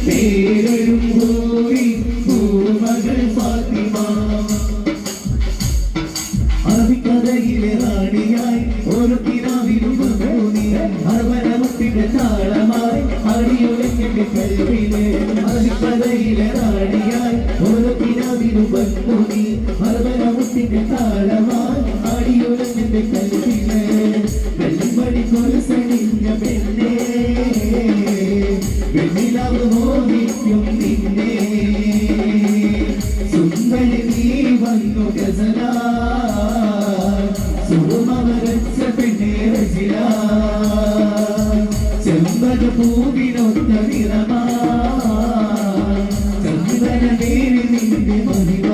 പേരും ഹൂറി പൂമകൾ ഫാത്തിമ അറബിക്കഥയിലെ റാണിയായി ഒരു കിനാവിലും വന്നൂനി അർവനമുട്ടിന്റെ താളമായി അടിയുലക്കിന്റെ കൽവിലെ അറബിക്കഥയിലെ റാണിയായി ഒരു കിനാവിലും വന്നൂനി അർവനമുട്ടിന്റെ താളമായി അടിയുലക്കിന്റെ കൽവിലെ വെള്ളി കൊലസണിഞ്ഞ പെണ്ണേ വെണ്ണിലാവ് മോഹിക്കും നിന്നെ സുന്ദരി നീ വന്നു ഗസല സുമവരച്ച പെണ്ണേ രചില ചെമ്പക പൂവിനൊത്ത നിറമാ ചന്ദന നേരി നിന്റെ മഹിമ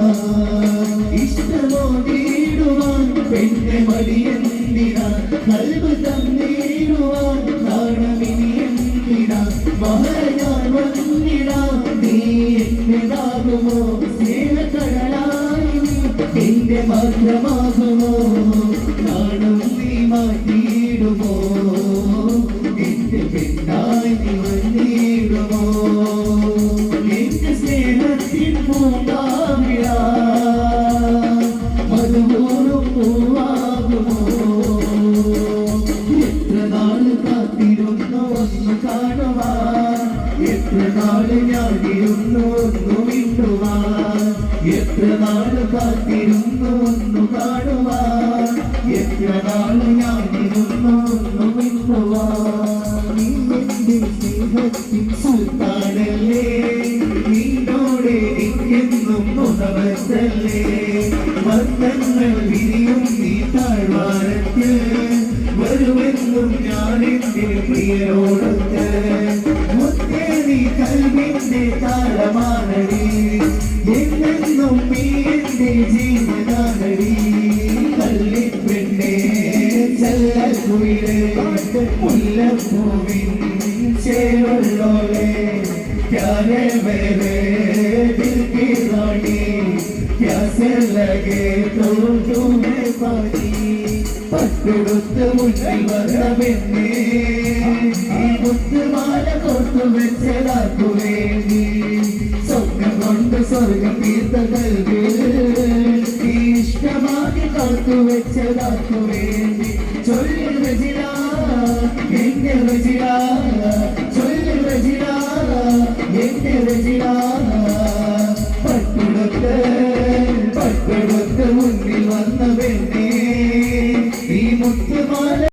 ഇഷ്ടമോ നേടുവാൻ പെണ്ണെ മടിയെന്തിനാ കൽബ് തന്നേടുവാൻ നാണമിനിയെന്തിനാ മഹയാൻ വന്നിടാ നീ എന്നതാകുമോ സ്നേഹക്കടലായി എന്റെ മാത്രമാകുമോ നാണം നീ മാറ്റിയിടുമോ എന്റെ പെണ്ണായി നീ വന്നിടുമോ എന്റെ സ്നേഹത്തിൻ പൂങ്കാവിട മധുപൂർവ്വം പൂവാകുമോ എത്ര നാള് കാത്തിരുന്നു ഒന്ന് കാണുവാൻ എത്ര നാള് ഞാനിരുന്നു ഒന്നു മിണ്ടുവാൻ എത്ര നാള് കാത്തിരുന്നു ഒന്നു കാണുവാൻ എത്ര നാള് ഞാനിരുന്നു ഒന്നു മിണ്ടുവാൻ നീ എന്റെ സ്നേഹത്തിൻ സുൽത്താനല്ലേ നിന്നോട് എനിക്കെന്നും ഉണവത്തല്ലേ വർണ്ണങ്ങൾ വിരിയും നീ താഴ്വാരത്തിൽ വരുമെന്നും ഞാൻ എന്റെ പ്രിയരോടൊത്ത് മുത്തേ നീ കൽവിന്റെ താളമാനടി എന്നെന്നും നീ എന്റെ ജീവനാനടി കല്ലിപ്പെണ്ണേ ചെല്ലക്കുയിലേ മുല്ലപ്പൂവിൻ ചേരുള്ളോളെ പ്യാരെ മേരെ ദിൽ की रानी प्यासे लगे तो तुम्हें पानी പട്ടുടുത്ത് മുന്നിൽ വന്ന പെണ്ണേ ഈ മുത്തുമാല കൊണ്ടു വെച്ചതാക്കു വേണ്ടി സ്വപ്നം കൊണ്ട് സ്വർഗം തീർത്ത കൽവിൽ ഈ ഇഷ്ടമാക്കി കാത്തു വെച്ചതാക്കു വേണ്ടി ചൊല്ലി റജില എന്റെ റജില ചൊല്ലി റജില എന്റെ റജില